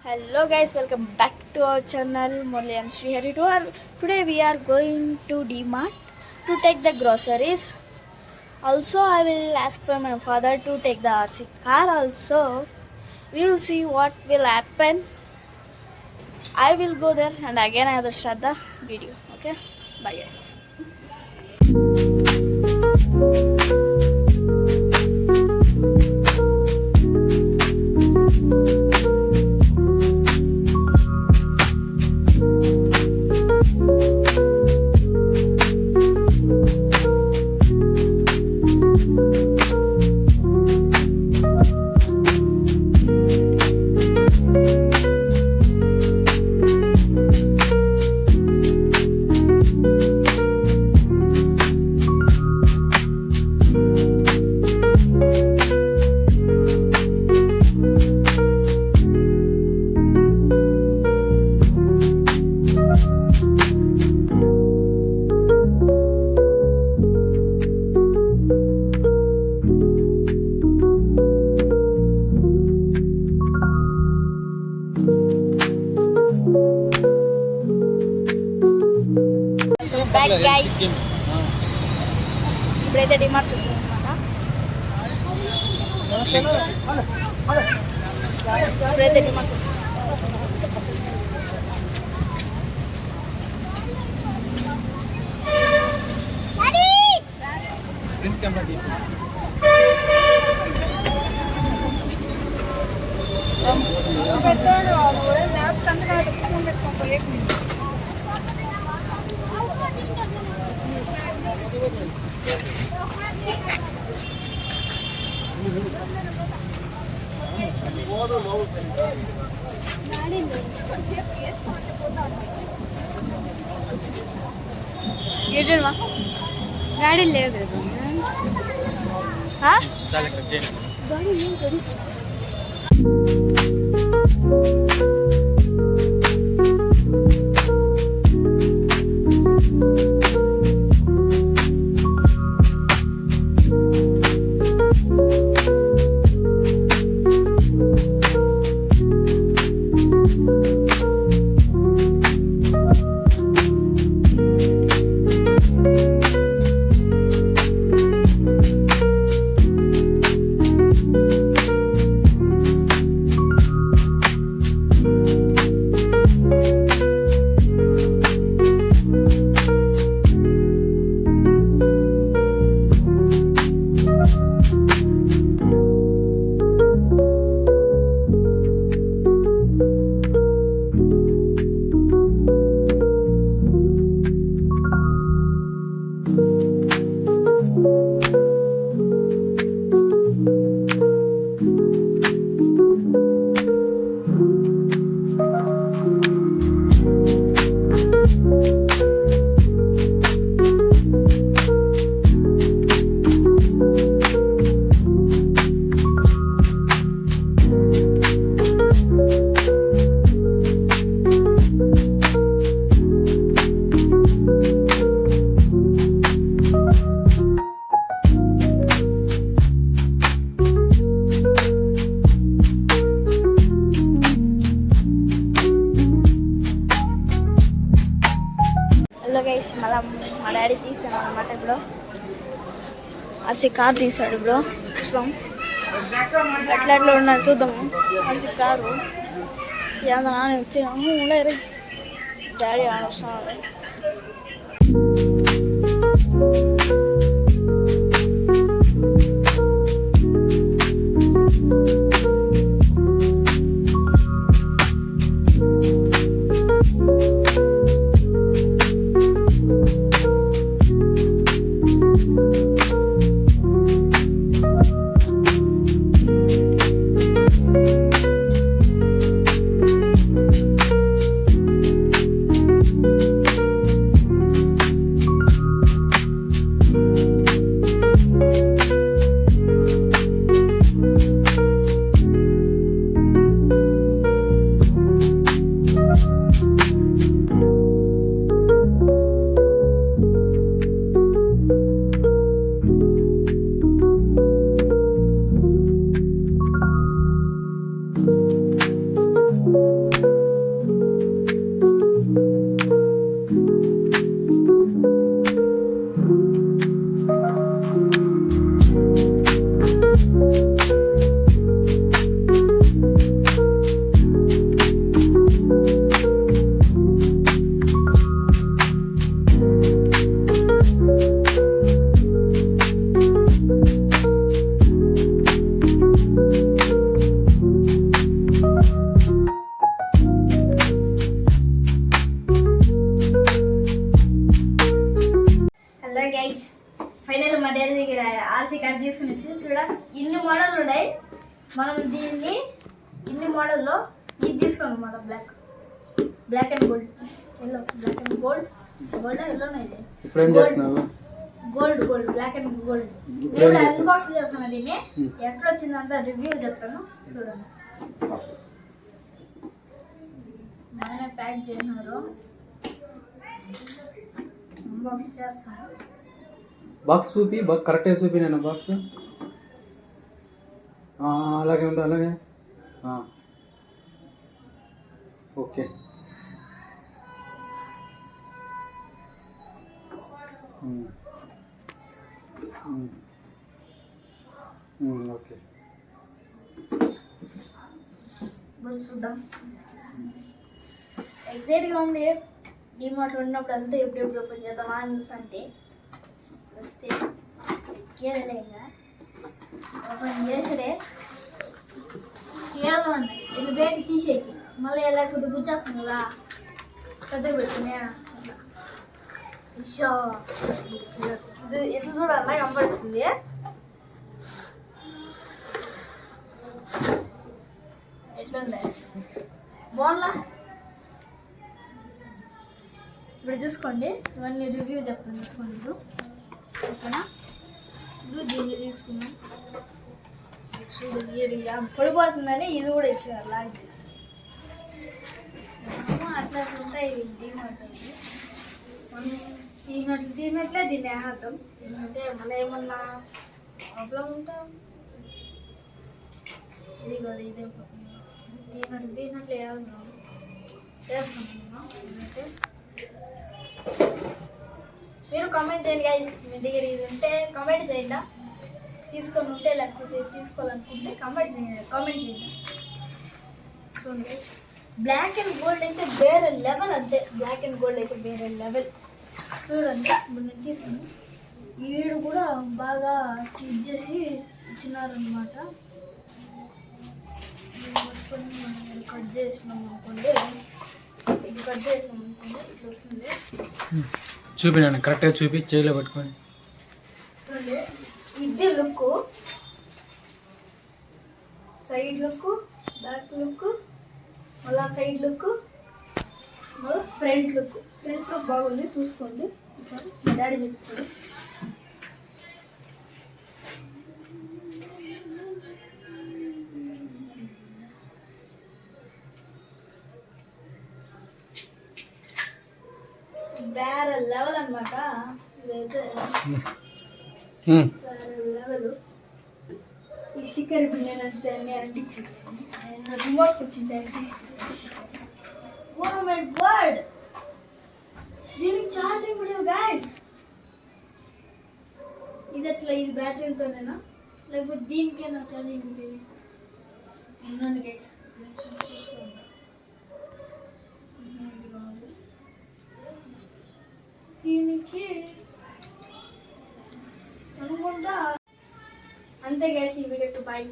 Hello guys, welcome back to our channel Molly and Srihari. Today we are going to DMart to take the groceries. Also I will ask for my father to take the RC car also. We will see what will happen. I will go there and again I will start the video. Okay, bye guys. Back guys, ఇప్పుడైతే డిమార్ట్ వచ్చాం అన్నమాట. ఇప్పుడైతే డిమార్ట్ వచ్చాం. गाड़ी ले गए हाँ गाड़ी గైస్ మళ్ళీ మా డాడీ తీసాను అనమాట. ఇప్పుడు అసి కారు తీసాడు. ఇప్పుడు చూసాం ఎట్లా ఉన్నది చూద్దాము. అసి కారు ఏదో నాన్న వచ్చాము ఉండరు డాడీ ఆడ వస్తున్నాడు. తీసుకునేసి చూడ ఇన్ని మోడల్ ఉన్నాయి. మనం దీన్ని ఇన్ని మోడల్లో ఇది తీసుకోండి అన్నమాట. Black and gold, yellow, black and gold, gold ఎల్లోనే ఇది. ఇప్పుడు ఏం చేస్తున్నావు? Gold black and gold. నేను అన్బాక్స్ చేస్తాను దీన్ని. ఎక్కడ వచ్చిందంతా రివ్యూ చెప్తాను చూడండి. బాగానే ప్యాక్ చేసినారు. అన్బాక్స్ చేస్తాను. బాక్స్ చూపి, కరెక్ట్గా చూపి నేను బాక్స్. అలాగే ఉంది, అలాగే. ఓకే. ఓకే, ఇప్పుడు చూద్దాం. ఎగ్జైట్గా ఉంది. డిమార్ట్లో ఉన్నప్పుడు అంతా ఎప్పుడు ఓపెన్ చేద్దామా అని అంటే వస్తే ఎక్కేదలే. ఇంకా ఓపెన్ చేసుడే ఏడో ఉన్నాయి. ఇట్లా బయట తీసేకి మళ్ళీ లేకపోతే గుచ్చేస్తుంది కదా, పెద్ద పెట్టుకునే ఎట్లా చూడాలా కనపడుస్తుంది. ఎట్లుంది? బాగుందా? ఇప్పుడు చూసుకోండి, ఇవన్నీ రివ్యూ చెప్తాను చూసుకోండి. ఇప్పుడు ఓకేనా? ఇప్పుడు దీన్ని తీసుకున్నాం. పడిపోతుందని ఇది కూడా ఇచ్చారు, లాగ్ చేసి. అట్లా ఉంటాయి డిమార్ట్. మనం తీసినట్లే దీన్ని వేసేద్దాం. ఎందుకంటే మళ్ళీ ఏమన్నా ప్రాబ్లం ఉంటే ఇది కదా, ఇదే తీసినట్లు వేస్తాం. ఎందుకంటే మీరు కామెంట్ చేయండి గైస్, మీ దగ్గర ఇది ఉంటే కామెంట్ చేయండి. తీసుకొని ఉంటే లేకపోతే తీసుకోవాలనుకుంటే కామెంట్ చేయండి. చూడండి, బ్లాక్ అండ్ గోల్డ్ అయితే వేరే లెవెల్. అంతే, బ్లాక్ అండ్ గోల్డ్ అయితే వేరే లెవెల్. చూడండి, ఇప్పుడు నేను తీసాను. వీడు కూడా బాగా ఇచ్చేసి ఇచ్చినారనమాట. కట్ చేసినాం అనుకోండి, ఇట్లా వస్తుంది. చూపినాను, కరెక్ట్గా చూపి చేయిలో పట్టుకొని. చూడండి, ఇది look, side look, back look, మళ్ళా సైడ్ లుక్, మళ్ళీ ఫ్రంట్ లుక్ బాగుంది. చూసుకోండి ఒకసారి, మా డాడీ చూపిస్తారు. వేరే లెవెల్ అనమాట. ఇదైతే వేరే లెవెల్. ఈ స్టిక్కర్ ఇప్పుడు నేను అంటించింది, రిమోట్ వచ్చింది అంటించింది. ఓ మై గాడ్, దీనికి ఛార్జింగ్ కూడా గైస్. ఇది ఎట్లా? ఇది బ్యాటరీలతోనేనా లేకపోతే దీనికైనా ఛార్జింగ్ ఉంటుంది? ఉన్నాను గైస్, చూస్తాను. దీనికి అనుకుంటా. అంతే గైస్, ఈ వీడియోకి బాయ్.